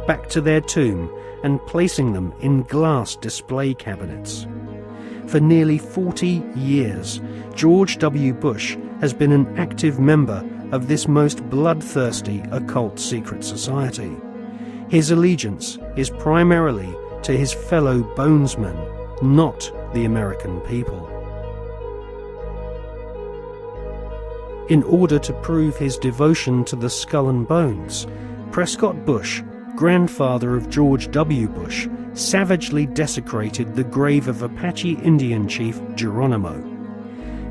back to their tomb and placing them in glass display cabinets. For nearly 40 years, George W. Bush has been an active member of this most bloodthirsty occult secret society. His allegiance is primarily to his fellow bonesmen, not the American people. In order to prove his devotion to the Skull and Bones, Prescott Bush, grandfather of George W. Bush, savagely desecrated the grave of Apache Indian chief Geronimo.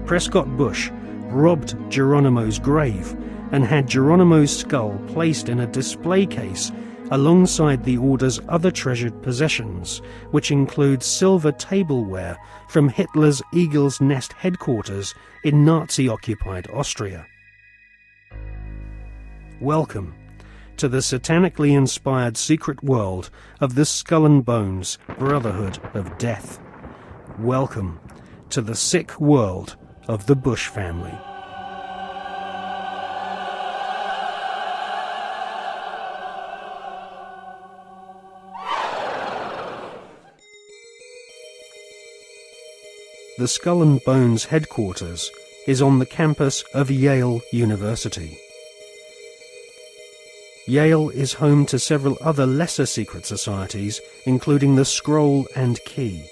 Prescott Bush robbed Geronimo's grave and had Geronimo's skull placed in a display case alongside the Order's other treasured possessions, which include silver tableware from Hitler's Eagle's Nest headquarters in Nazi-occupied Austria. Welcome to the satanically inspired secret world of the Skull and Bones Brotherhood of Death. Welcome to the sick world of the Bush family. The Skull and Bones headquarters is on the campus of Yale University. Yale is home to several other lesser secret societies, including the Scroll and Key.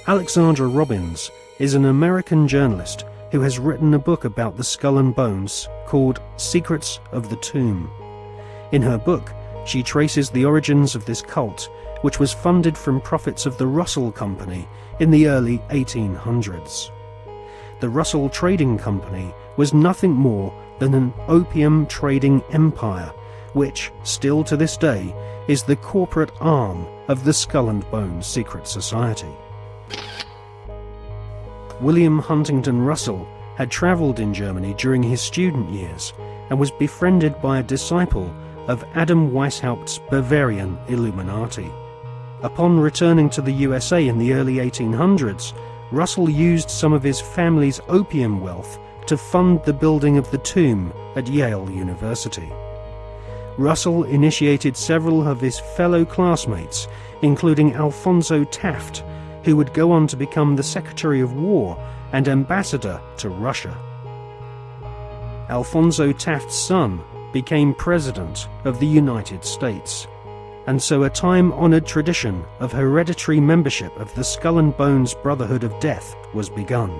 Alexandra Robbins is an American journalist who has written a book about the Skull and Bones called Secrets of the Tomb. In her book, she traces the origins of this cult, which was funded from profits of the Russell Company in the early 1800s. The Russell Trading Company was nothing more than an opium trading empire, which, still to this day, is the corporate arm of the Skull and Bones Secret Society. William Huntington Russell had travelled in Germany during his student years and was befriended by a disciple of Adam Weishaupt's Bavarian Illuminati. Upon returning to the USA in the early 1800s, Russell used some of his family's opium wealth to fund the building of the tomb at Yale University. Russell initiated several of his fellow classmates, including Alphonso Taft, who would go on to become the Secretary of War and ambassador to Russia. Alphonso Taft's son became President of the United States, and so a time-honoured tradition of hereditary membership of the Skull and Bones Brotherhood of Death was begun.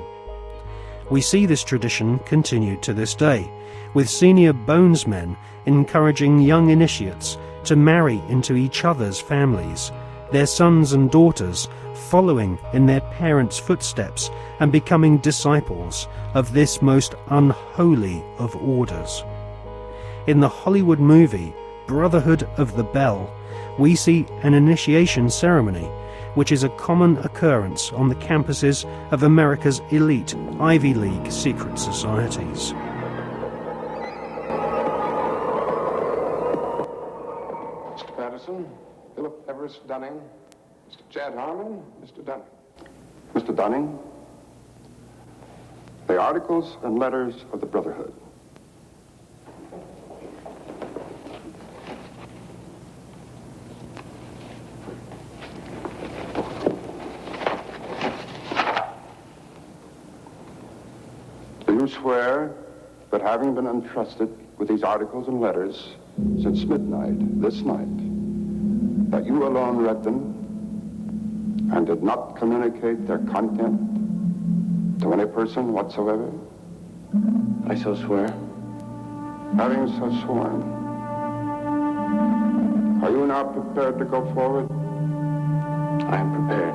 We see this tradition continued to this day, with senior bonesmen encouraging young initiates to marry into each other's families, their sons and daughters following in their parents' footsteps and becoming disciples of this most unholy of orders. In the Hollywood movie Brotherhood of the Bell, we see an initiation ceremony, which is a common occurrence on the campuses of America's elite Ivy League secret societies. Mr. Patterson, Philip Everest Dunning, Mr. Chad Harmon, Mr. Dunning. Mr. Dunning, the articles and letters of the Brotherhood. Do you swear that having been entrusted with these articles and letters since midnight this night, that you alone read them and did not communicate their content to any person whatsoever? I so swear. Having so sworn, are you now prepared to go forward? I am prepared.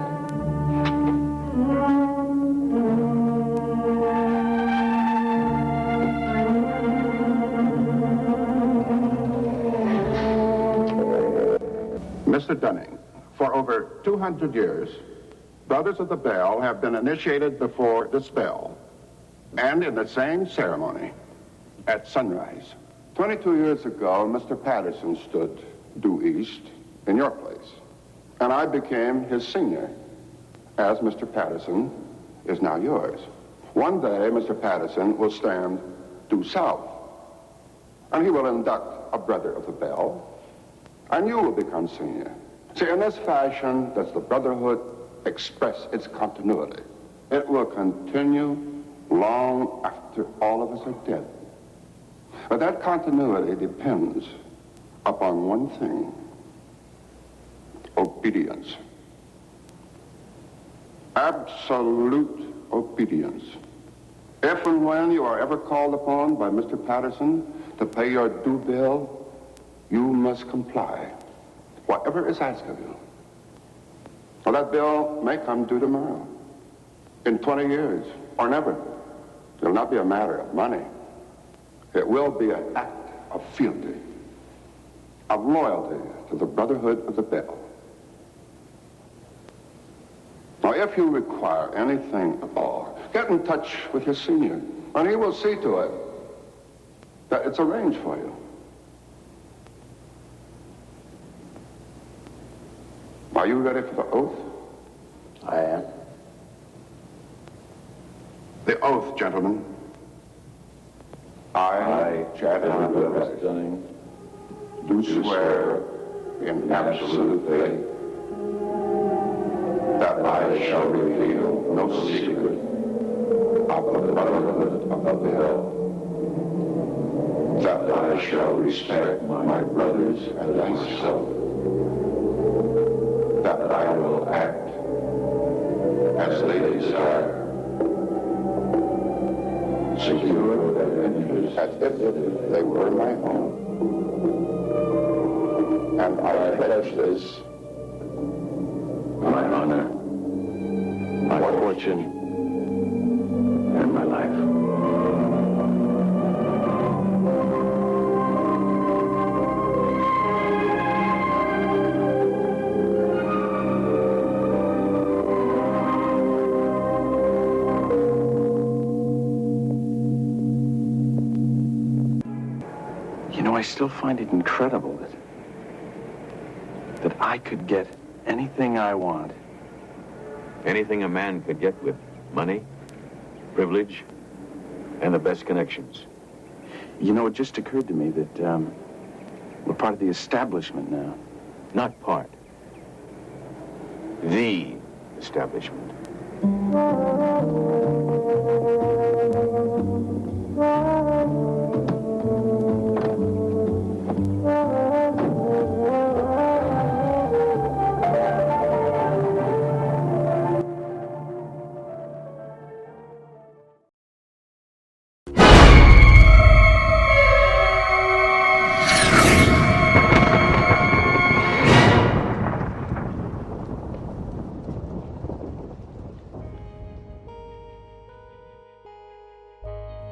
Mr. Dunning, for over 200 years, Brothers of the Bell have been initiated before this bell, and in the same ceremony, at sunrise. 22 years ago, Mr. Patterson stood due east in your place, and I became his senior, as Mr. Patterson is now yours. One day, Mr. Patterson will stand due south, and he will induct a Brother of the Bell, and you will become senior. See, in this fashion does the Brotherhood express its continuity. It will continue long after all of us are dead. But that continuity depends upon one thing: obedience. Absolute obedience. If and when you are ever called upon by Mr. Patterson to pay your due bill, you must comply, whatever is asked of you. Well, that bill may come due tomorrow, in 20 years, or never. It will not be a matter of money. It will be an act of fealty, of loyalty to the Brotherhood of the Bell. Now, if you require anything at all, get in touch with your senior, and he will see to it that it's arranged for you. Are you ready for the oath? I am. The oath, gentlemen. I, Chadwick Westing, do swear in absolute faith that I shall reveal no secret of the Brotherhood of the Bell, that I shall respect my brothers and myself, that I will act as they desire, secure their interests as if they were my own. And I pledge this, my honor, my fortune, and my life. You know, I still find it incredible that I could get anything I want. Anything a man could get with money, privilege, and the best connections. You know, it just occurred to me that we're part of the establishment now. Not part. The establishment.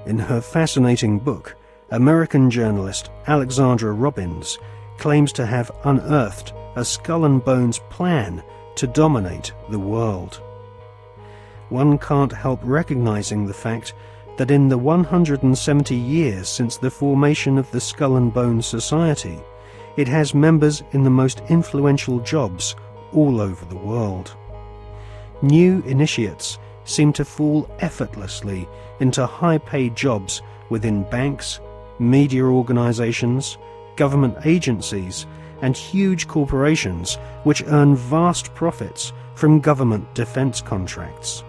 In her fascinating book, American journalist Alexandra Robbins claims to have unearthed a skull and bones plan to dominate the world. One can't help recognizing the fact that in the 170 years since the formation of the Skull and Bones Society, it has members in the most influential jobs all over the world. New initiates seem to fall effortlessly into high-paid jobs within banks, media organizations, government agencies, and huge corporations which earn vast profits from government defense contracts.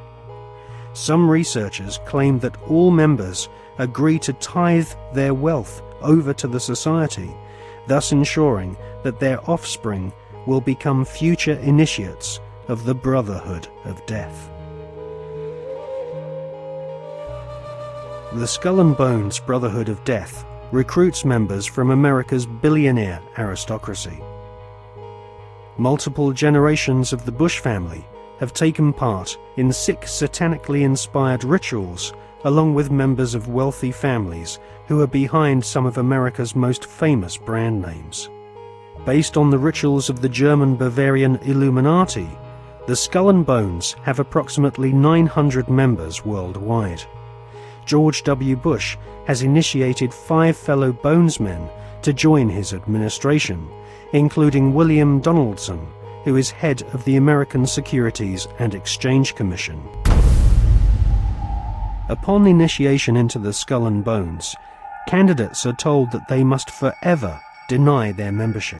Some researchers claim that all members agree to tithe their wealth over to the society, thus ensuring that their offspring will become future initiates of the Brotherhood of Death. The Skull and Bones Brotherhood of Death recruits members from America's billionaire aristocracy. Multiple generations of the Bush family have taken part in 6 satanically inspired rituals, along with members of wealthy families who are behind some of America's most famous brand names. Based on the rituals of the German Bavarian Iluminati, the Skull and Bones have approximately 900 members worldwide. George W. Bush has initiated 5 fellow Bonesmen to join his administration, including William Donaldson, who is head of the American Securities and Exchange Commission. Upon initiation into the Skull and Bones, candidates are told that they must forever deny their membership.